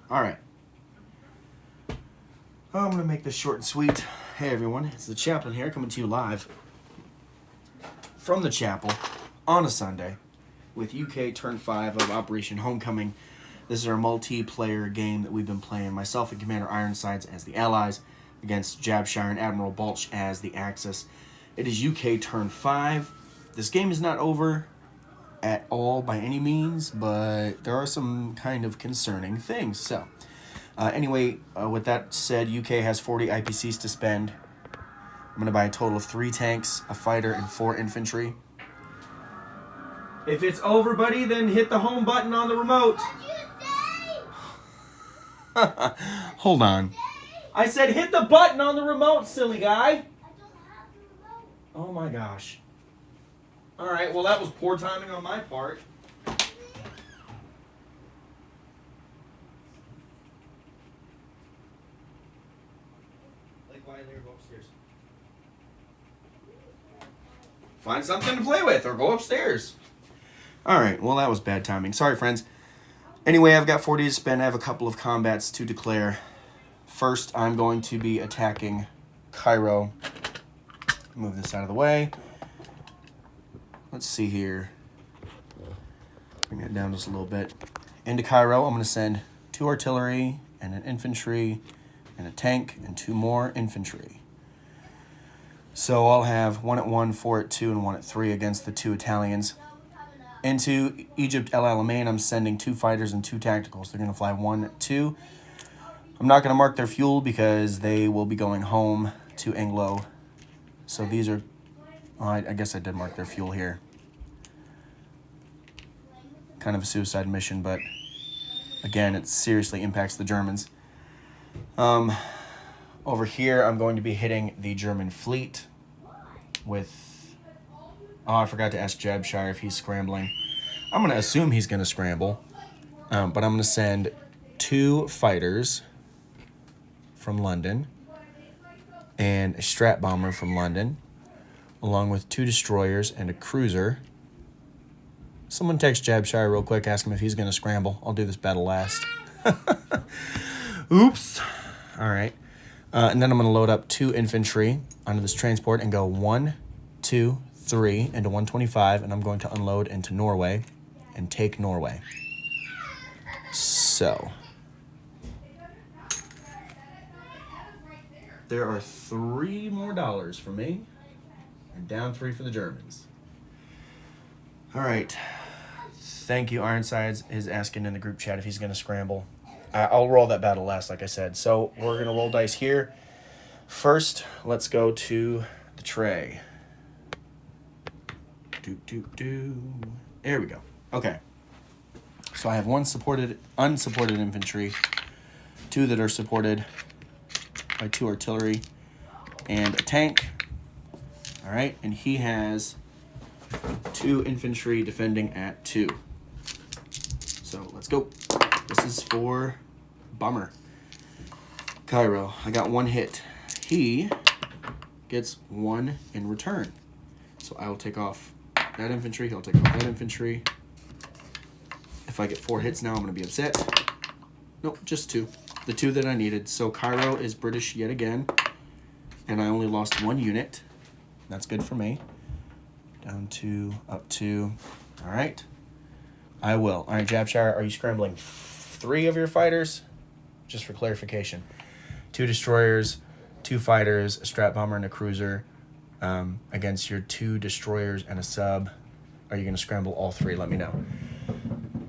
All right. I'm going to make this short and sweet. Hey, everyone. It's the Chaplain here, coming to you live from the chapel on a Sunday with UK Turn 5 of Operation Homecoming. This is our multiplayer game that we've been playing. Myself and Commander Ironsides as the Allies against Jabshire and Admiral Balch as the Axis. It is UK Turn 5. This game is not over at all by any means, but there are some kind of concerning things. So, anyway, with that said, UK has 40 IPCs to spend. I'm going to buy a total of 3 tanks, a fighter, and 4 infantry. If it's over, buddy, then hit the home button on the remote. Hold on. I said hit the button on the remote, silly guy. Oh my gosh. Alright, well that was poor timing on my part. Like, why didn't you go upstairs? Find something to play with or go upstairs. Alright, well that was bad timing. Sorry, friends. Anyway, I've got 40 to spend. I have a couple of combats to declare. First, I'm going to be attacking Cairo. Move this out of the way. Let's see here. Bring that down just a little bit. Into Cairo, I'm going to send 2 artillery and an infantry and a tank and 2 more infantry. So I'll have 1 at 1, 4 at 2, and 1 at 3 against the 2 Italians. Into Egypt El Alamein, I'm sending 2 fighters and 2 tacticals. They're going to fly 1 at 2. I'm not going to mark their fuel because they will be going home to Anglo. So these are... Oh, I guess I did mark their fuel here. Kind of a suicide mission, but again, it seriously impacts the Germans. Over here, I'm going to be hitting the German fleet with... Oh, I forgot to ask Jabshire if he's scrambling. I'm going to assume he's going to scramble, but I'm going to send 2 fighters from London and a strat bomber from London, along with 2 destroyers and a cruiser. Someone text Jabshire real quick, ask him if he's going to scramble. I'll do this battle last. Oops. All right. And then I'm going to load up 2 infantry onto this transport and go 1, 2, 3 into 125, and I'm going to unload into Norway and take Norway. So, there are 3 more dollars for me, and down 3 for the Germans. All right. Thank you, Ironsides is asking in the group chat if he's going to scramble. I'll roll that battle last, like I said. So, we're going to roll dice here. First, let's go to the tray. There we go. Okay. So I have 1 unsupported infantry, 2 that are supported by 2 artillery, and a tank. All right, and he has 2 infantry defending at 2. So let's go. This is for Bummer. Cairo, I got 1 hit. He gets 1 in return. So I will take off that infantry, he'll take off that infantry. If I get 4 hits now, I'm going to be upset. Nope, just 2. The 2 that I needed. So Cairo is British yet again. And I only lost 1 unit. That's good for me. Down 2, up 2. All right. I will. All right, Jabshire, are you scrambling 3 of your fighters? Just for clarification. 2 destroyers, 2 fighters, a strat bomber, and a cruiser. Against your 2 destroyers and a sub. Are you going to scramble all 3? Let me know.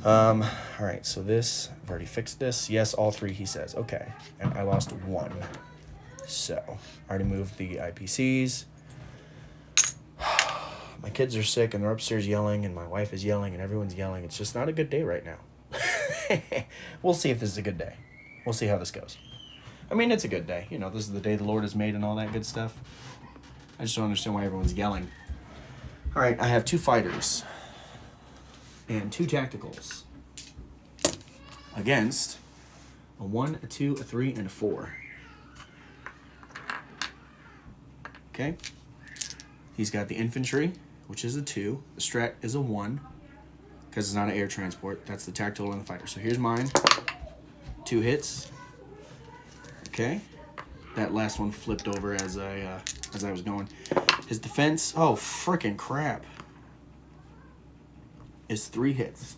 All right, so this, I've already fixed this. Yes, all 3, he says. Okay, and I lost 1. So, I already moved the IPCs. My kids are sick, and they're upstairs yelling, and my wife is yelling, and everyone's yelling. It's just not a good day right now. We'll see if this is a good day. We'll see how this goes. I mean, it's a good day. You know, this is the day the Lord has made and all that good stuff. I just don't understand why everyone's yelling. All right, I have 2 fighters and 2 tacticals against a 1, a 2, a 3, and a 4. Okay. He's got the infantry, which is a 2. The strat is a 1. because it's not an air transport. That's the tactical and the fighter. So here's mine. 2 hits. Okay. That last one flipped over as I was going. His defense, oh, freaking crap, is 3 hits.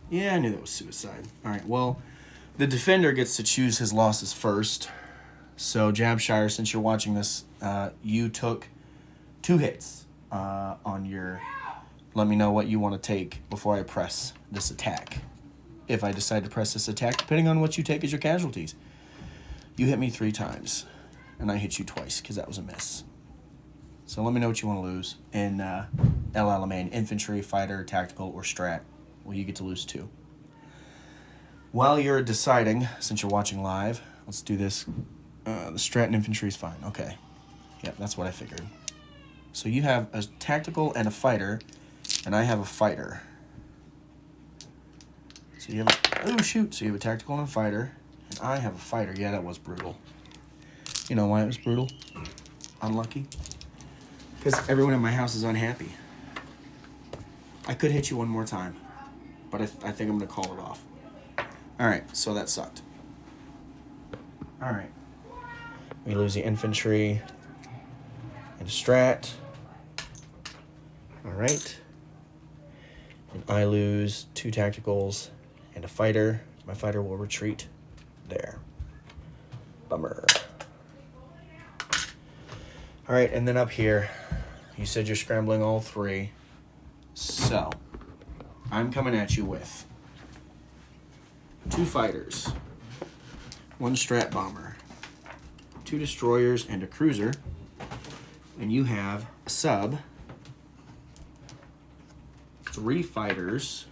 Yeah, I knew that was suicide. All right, well, the defender gets to choose his losses first. So, Jabshire, since you're watching this, you took 2 hits on your... Let me know what you want to take before I press this attack. If I decide to press this attack, depending on what you take as your casualties. You hit me 3 times, and I hit you twice because that was a miss. So let me know what you want to lose in El Alamein, infantry, fighter, tactical, or strat. Well, you get to lose 2. While you're deciding, since you're watching live, let's do this. The strat and infantry is fine. Okay. Yep, that's what I figured. So you have a tactical and a fighter, and I have a fighter. So you have oh shoot! So you have a tactical and a fighter, and I have a fighter. Yeah, that was brutal. You know why it was brutal? Unlucky. Because everyone in my house is unhappy. I could hit you one more time, but I think I'm going to call it off. Alright, so that sucked. Alright. We lose the infantry and a strat. Alright. And I lose 2 tacticals and a fighter. My fighter will retreat there. Bummer. Alright, and then up here, you said you're scrambling all 3. So, I'm coming at you with 2 fighters, 1 strat bomber, 2 destroyers, and a cruiser. And you have a sub, 3 fighters.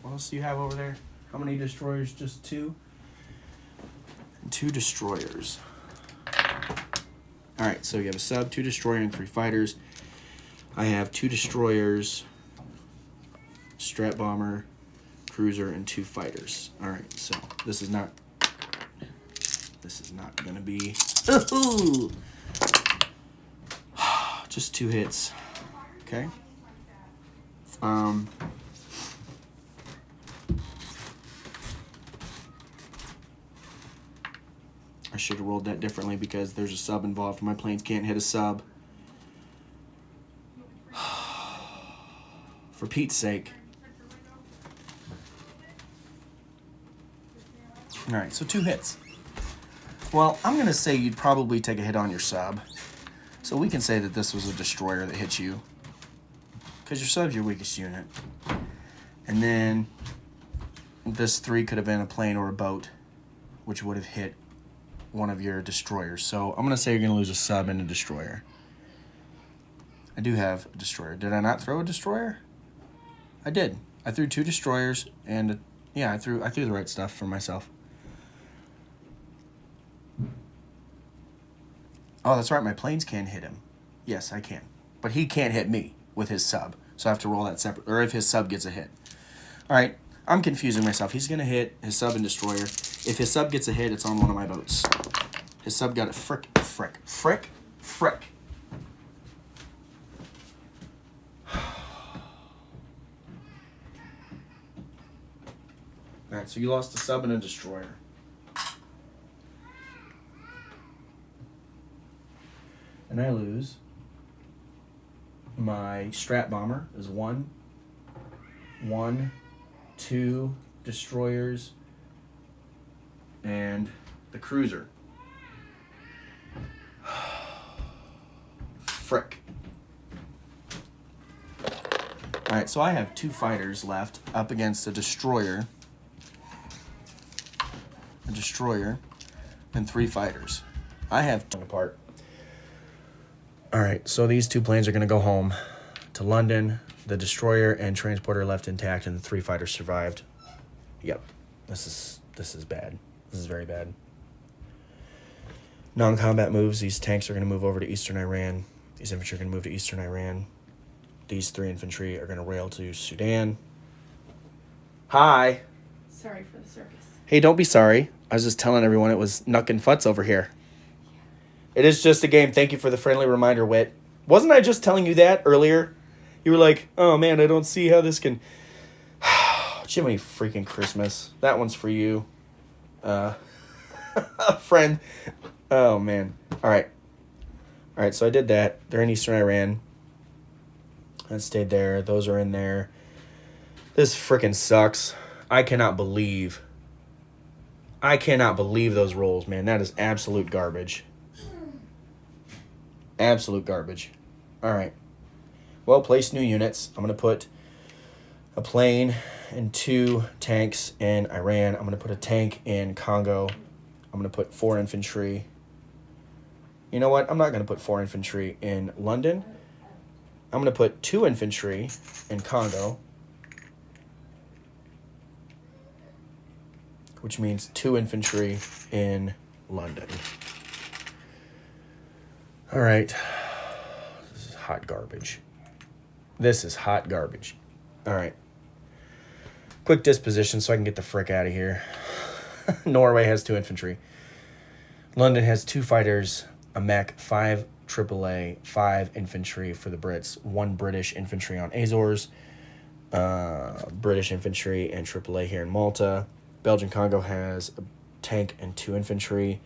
What else do you have over there? How many destroyers? Just 2? And 2 destroyers. Alright, so you have a sub, 2 destroyer, and 3 fighters. I have 2 destroyers, strat bomber, cruiser, and 2 fighters. Alright, so this is not gonna be just 2 hits. Okay. I should have rolled that differently because there's a sub involved. My planes can't hit a sub. For Pete's sake. Alright, so 2 hits. Well, I'm going to say you'd probably take a hit on your sub. So we can say that this was a destroyer that hit you. Because your sub's your weakest unit. And then this 3 could have been a plane or a boat, which would have hit one of your destroyers. So I'm going to say you're going to lose a sub and a destroyer. I do have a destroyer. Did I not throw a destroyer? I did. I threw 2 destroyers and yeah, I threw the right stuff for myself. Oh, that's right. My planes can hit him. Yes, I can. But he can't hit me with his sub. So I have to roll that separate. Or if his sub gets a hit. All right. I'm confusing myself. He's going to hit his sub and destroyer. If his sub gets a hit, it's on one of my boats. His sub got a frick. All right, so you lost a sub and a destroyer. And I lose my strat bomber is 1, 2 destroyers, and the cruiser. Frick. Alright, so I have 2 fighters left up against a destroyer, and 3 fighters. I have 2 apart. Alright, so these 2 planes are going to go home to London. The destroyer and transporter left intact, and the 3 fighters survived. Yep, this is bad. This is very bad. Non-combat moves. These tanks are going to move over to eastern Iran. These infantry are going to move to eastern Iran. These 3 infantry are going to rail to Sudan. Hi. Sorry for the circus. Hey, don't be sorry. I was just telling everyone it was Nuck and Futz over here. It is just a game. Thank you for the friendly reminder, Wit. Wasn't I just telling you that earlier? You were like, oh man, I don't see how this can. Jiminy freaking Christmas. That one's for you. Friend. Oh man. Alright, so I did that. They're in Eastern Iran. I stayed there. Those are in there. This freaking sucks. I cannot believe those rolls, man. That is absolute garbage. Absolute garbage. Alright. Well, place new units. I'm going to put a plane and 2 tanks in Iran. I'm going to put a tank in Congo. I'm going to put 4 infantry. You know what? I'm not going to put 4 infantry in London. I'm going to put 2 infantry in Congo, which means 2 infantry in London. All right. This is hot garbage. All right. Quick disposition so I can get the frick out of here. Norway has 2 infantry. London has 2 fighters, a mech, 5 AAA, 5 infantry for the Brits, 1 British infantry on Azores, British infantry and AAA here in Malta. Belgian Congo has a tank and 2 infantry.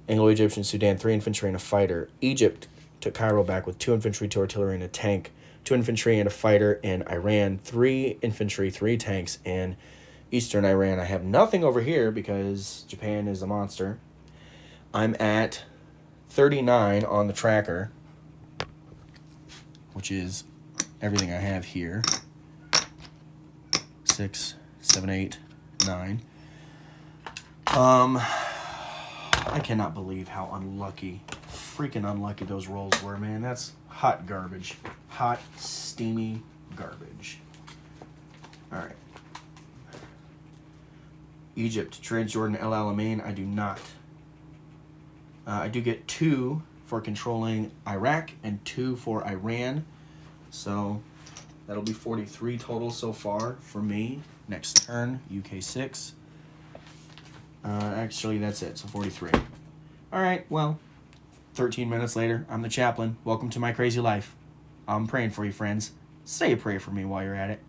Anglo-Egyptian Sudan, 3 infantry and a fighter. Egypt took Cairo back with 2 infantry, 2 artillery, and a tank. 2 infantry and a fighter in Iran. 3 infantry, 3 tanks in Eastern Iran. I have nothing over here because Japan is a monster. I'm at 39 on the tracker, which is everything I have here. 6, 7, 8, 9. I cannot believe how freaking unlucky those rolls were, man. That's hot garbage. Hot, steamy garbage. All right. Egypt, Transjordan, El Alamein. I do not. I do get 2 for controlling Iraq and 2 for Iran. So that'll be 43 total so far for me. Next turn, UK 6. Actually, that's it. So 43. All right, well, 13 minutes later, I'm the chaplain. Welcome to my crazy life. I'm praying for you, friends. Say a prayer for me while you're at it.